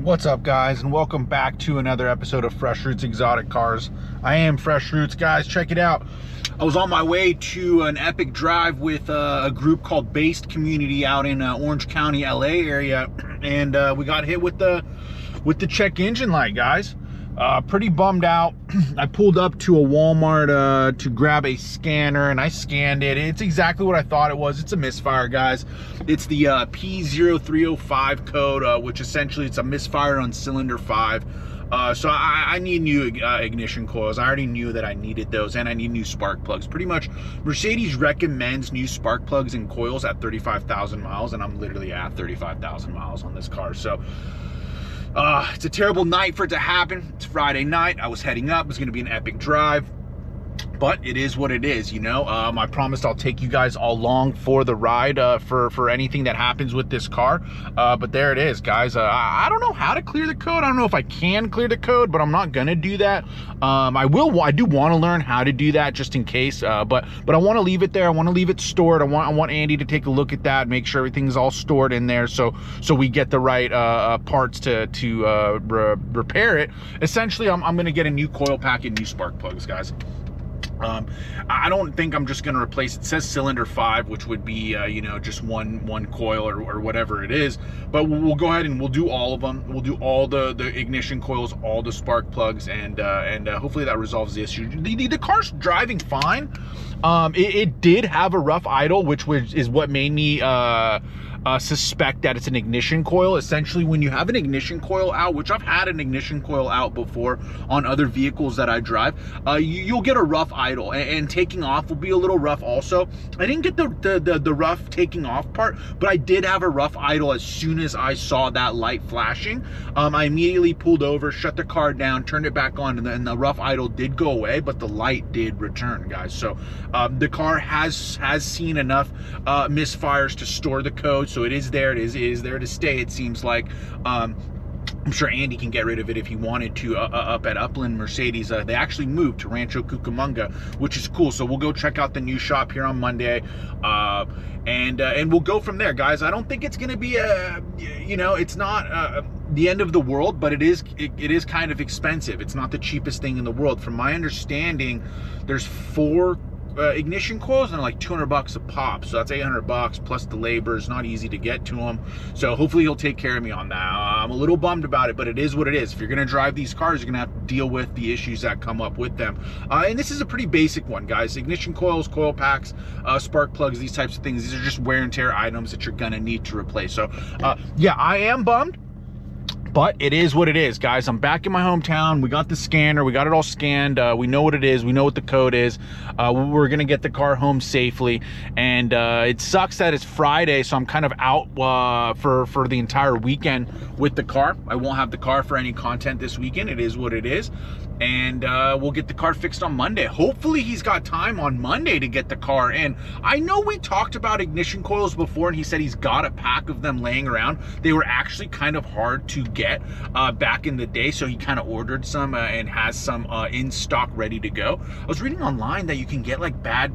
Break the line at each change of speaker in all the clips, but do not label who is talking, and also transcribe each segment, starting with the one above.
What's up, guys, and welcome back to another episode of Fresh Roots Exotic Cars. I am Fresh Roots, guys. Check it out. I was on my way to an epic drive with a group called Based Community out in Orange County, LA area, and we got hit with the check engine light, guys. Pretty bummed out. I pulled up to a Walmart to grab a scanner, and I scanned it. It's exactly what I thought it was. It's a misfire, guys. It's the P0305 code, which essentially it's a misfire on cylinder 5. So I need new ignition coils. I already knew that I needed those, and I need new spark plugs. Pretty much, Mercedes recommends new spark plugs and coils at 35,000 miles, and I'm literally at 35,000 miles on this car. So it's a terrible night for it to happen. It's Friday night. I was heading up. It was going to be an epic drive. But it is what it is, you know. I promised I'll take you guys all along for the ride for anything that happens with this car. But there it is, guys. I don't know how to clear the code. I don't know if I can clear the code, but I'm not gonna do that. I do want to learn how to do that just in case. But I want to leave it there. I want to leave it stored. I want Andy to take a look at that, make sure everything's all stored in there, so we get the right parts to repair it. Essentially, I'm gonna get a new coil pack and new spark plugs, guys. I don't think I'm just going to replace it. It says cylinder 5, which would be you know, just one coil or whatever it is, but we'll go ahead and we'll do all of them. We'll do all the ignition coils, all the spark plugs, and hopefully that resolves the issue. The car's driving fine. It did have a rough idle, which is what made me suspect that it's an ignition coil. Essentially, when you have an ignition coil out, which I've had an ignition coil out before on other vehicles that I drive, you'll get a rough idle, and taking off will be a little rough also. I didn't get the rough taking off part, but I did have a rough idle as soon as I saw that light flashing. I immediately pulled over, shut the car down, turned it back on, and the rough idle did go away, but the light did return, guys. So the car has seen enough misfires to store the code. So it is there. It is there to stay, it seems like. I'm sure Andy can get rid of it if he wanted to up at Upland Mercedes. They actually moved to Rancho Cucamonga, which is cool. So we'll go check out the new shop here on Monday, and we'll go from there, guys. I don't think it's going to be you know, it's not the end of the world, but it is kind of expensive. It's not the cheapest thing in the world. From my understanding, there's 4 ignition coils and like $200 a pop, so that's $800 plus the labor. Is not easy to get to them, so hopefully he'll take care of me on that. I'm a little bummed about it, but it is what it is. If you're gonna drive these cars, you're gonna have to deal with the issues that come up with them, and this is a pretty basic one, guys. Ignition coils, coil packs, spark plugs, these types of things, these are just wear and tear items that you're gonna need to replace. So yeah, I am bummed, but it is what it is, guys. I'm back in my hometown. We got the scanner. We got it all scanned. We know what it is. We know what the code is. We're going to get the car home safely. And it sucks that it's Friday, so I'm kind of out for the entire weekend with the car. I won't have the car for any content this weekend. It is what it is. And we'll get the car fixed on Monday. Hopefully he's got time on Monday to get the car in. I know we talked about ignition coils before, and he said he's got a pack of them laying around. They were actually kind of hard to get back in the day, so he kind of ordered some and has some in stock ready to go. I was reading online that you can get like bad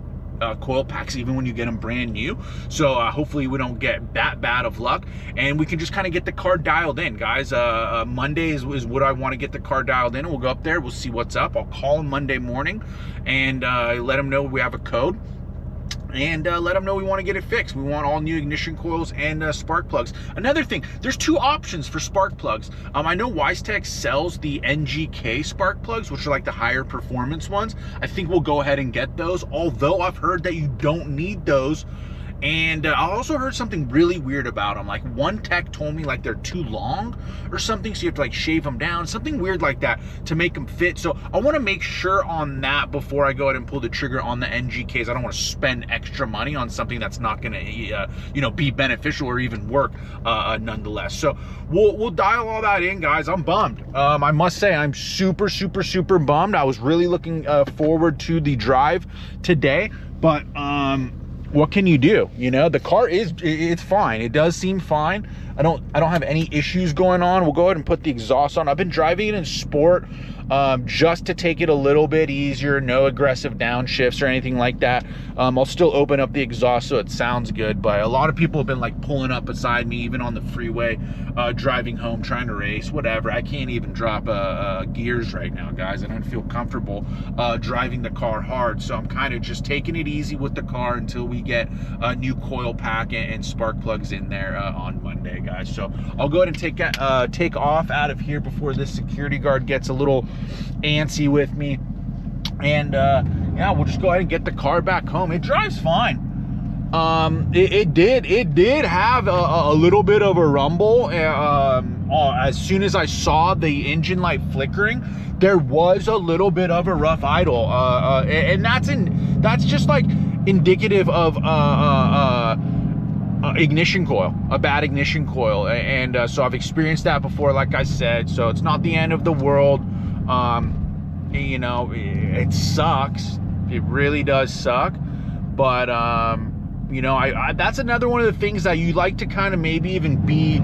coil packs even when you get them brand new, so hopefully we don't get that bad of luck, and we can just kind of get the car dialed in, guys. Monday is what I want to get the car dialed in, and we'll go up there, we'll see what's up. I'll call him Monday morning and let him know we have a code, and let them know we want to get it fixed. We want all new ignition coils and spark plugs. Another thing, there's 2 options for spark plugs. I know WiseTech sells the NGK spark plugs, which are like the higher performance ones. I think we'll go ahead and get those, although I've heard that you don't need those. And I also heard something really weird about them. Like, one tech told me like they're too long or something, so you have to like shave them down, something weird like that to make them fit. So I want to make sure on that before I go ahead and pull the trigger on the NGKs. I don't want to spend extra money on something that's not going to you know, be beneficial or even work nonetheless. So we'll dial all that in, guys. I'm bummed. I must say I'm super bummed. I was really looking forward to the drive today, but what can you do? You know, the car it's fine. It does seem fine. I don't have any issues going on. We'll go ahead and put the exhaust on. I've been driving it in sport just to take it a little bit easier, no aggressive downshifts or anything like that. I'll still open up the exhaust so it sounds good, but a lot of people have been like pulling up beside me, even on the freeway, driving home, trying to race, whatever. I can't even drop gears right now, guys. I don't feel comfortable driving the car hard, so I'm kind of just taking it easy with the car until we get a new coil pack and spark plugs in there on Monday, guys. So I'll go ahead and take off out of here before this security guard gets a little antsy with me, and yeah, we'll just go ahead and get the car back home. It drives fine. It did have a little bit of a rumble as soon as I saw the engine light flickering. There was a little bit of a rough idle, and that's just like indicative of ignition coil, a bad ignition coil, and so I've experienced that before, like I said. So it's not the end of the world. You know, it sucks. It really does suck, but you know, that's another one of the things that you like to kind of maybe even be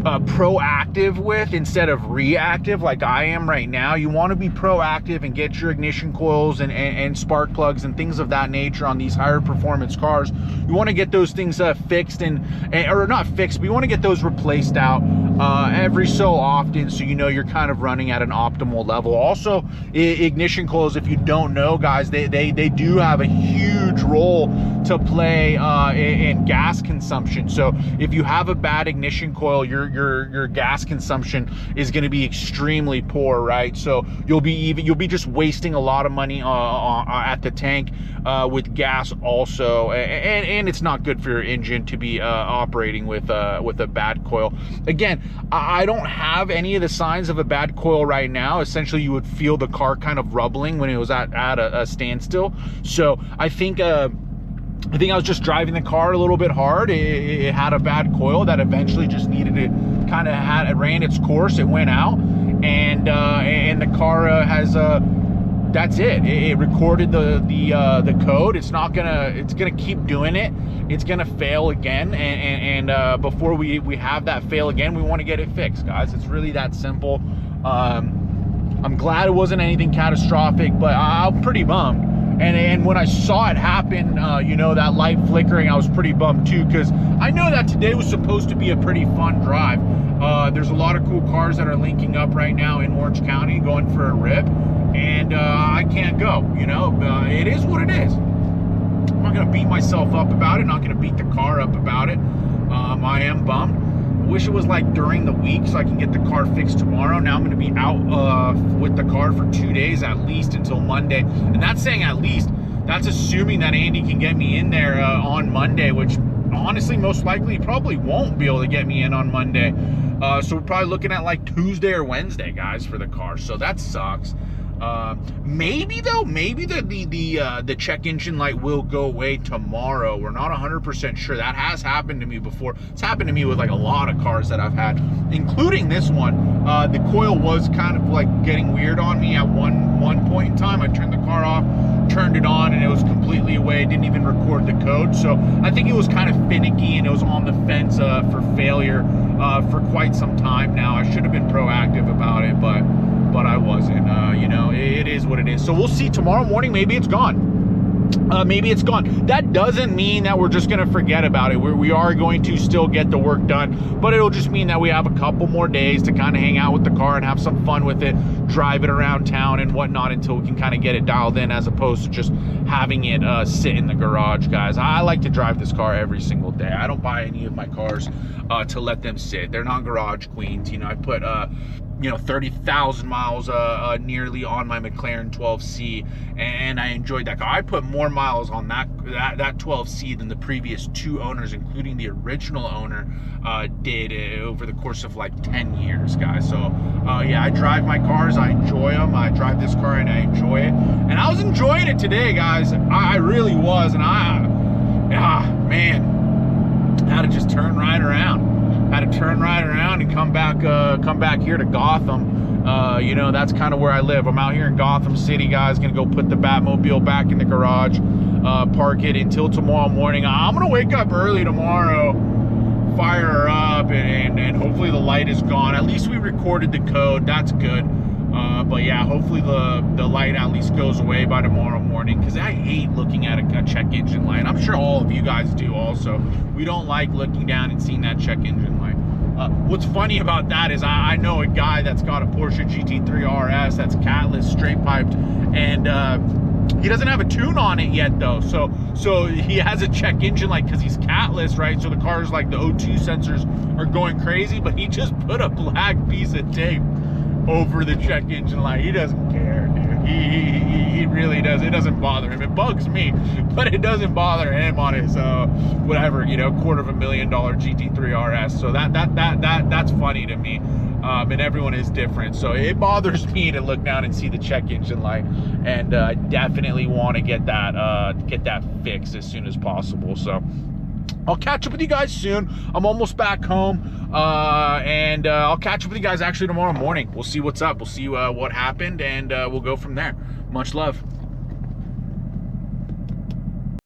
proactive with instead of reactive like I am right now. You want to be proactive and get your ignition coils and spark plugs and things of that nature on these higher performance cars. You want to get those things fixed or not fixed, but you want to get those replaced out every so often, so you know you're kind of running at an optimal level. Also, ignition coils, if you don't know, guys, they do have a huge role to play in gas consumption. So if you have a bad ignition coil, your gas consumption is going to be extremely poor, right? So you'll be just wasting a lot of money at the tank with gas also, and it's not good for your engine to be operating with a bad coil. Again, I don't have any of the signs of a bad coil right now. Essentially, you would feel the car kind of rubbling when it was at a standstill. So I think I was just driving the car a little bit hard. It had a bad coil that eventually just needed to kind of it ran its course. It went out, and the car has that's it. It recorded the code. It's gonna keep doing it. It's gonna fail again, and before we have that fail again, we want to get it fixed, guys. It's really that simple. I'm glad it wasn't anything catastrophic, but I'm pretty bummed. And when I saw it happen, you know, that light flickering, I was pretty bummed too, because I know that today was supposed to be a pretty fun drive. There's a lot of cool cars that are linking up right now in Orange County, going for a rip, and I can't go, you know. It is what it is. I'm not going to beat myself up about it, not going to beat the car up about it. I am bummed. I wish it was like during the week so I can get the car fixed tomorrow. Now I'm going to be out with the car for 2 days at least, until Monday. And that's saying at least. That's assuming that Andy can get me in there on Monday, which honestly, most likely, he probably won't be able to get me in on Monday. So we're probably looking at like Tuesday or Wednesday, guys, for the car. So that sucks. Maybe though, maybe the check engine light will go away tomorrow. We're not 100% sure. That has happened to me before. It's happened to me with like a lot of cars that I've had, including this one. The coil was kind of like getting weird on me at one point in time. I turned the car off, turned it on, and it was completely away. It didn't even record the code. So I think it was kind of finicky, and it was on the fence for failure for quite some time now. I should have been proactive about it, but I wasn't. You know, it is what it is. So we'll see tomorrow morning. Maybe it's gone. Maybe it's gone. That doesn't mean that we're just going to forget about it. We are going to still get the work done, but it'll just mean that we have a couple more days to kind of hang out with the car and have some fun with it, drive it around town and whatnot until we can kind of get it dialed in, as opposed to just having it sit in the garage, guys. I like to drive this car every single day. I don't buy any of my cars to let them sit. They're not garage queens. You know, I put you know, 30,000 miles nearly on my McLaren 12C, and I enjoyed that car. I put more miles on that 12C than the previous 2 owners, including the original owner, did over the course of like 10 years, guys. So yeah, I drive my cars, I enjoy them. I drive this car and I enjoy it, and I was enjoying it today, guys. I really was, and man, I had to just turn right around. Had to turn right around and come back here to Gotham. You know, that's kind of where I live. I'm out here in Gotham City, guys. Gonna go put the Batmobile back in the garage, park it until tomorrow morning. I'm gonna wake up early tomorrow, fire her up, and hopefully the light is gone. At least we recorded the code. That's good. But yeah, hopefully the light at least goes away by tomorrow morning, because I hate looking at a check engine light. I'm sure all of you guys do also. We don't like looking down and seeing that check engine light. What's funny about that is I know a guy that's got a Porsche GT3 RS that's catless, straight piped, and he doesn't have a tune on it yet though. So he has a check engine light because he's catless, right? So the car's like the O2 sensors are going crazy, but he just put a black piece of tape over the check engine light. He doesn't care, dude. He really does. It doesn't bother him. It bugs me, but it doesn't bother him on his whatever, you know, $250,000 GT3 RS. So that's funny to me. And everyone is different, so it bothers me to look down and see the check engine light, and I definitely want to get that fixed as soon as possible. So I'll catch up with you guys soon. I'm almost back home, and I'll catch up with you guys actually tomorrow morning. We'll see what's up. We'll see what happened, and we'll go from there. Much love.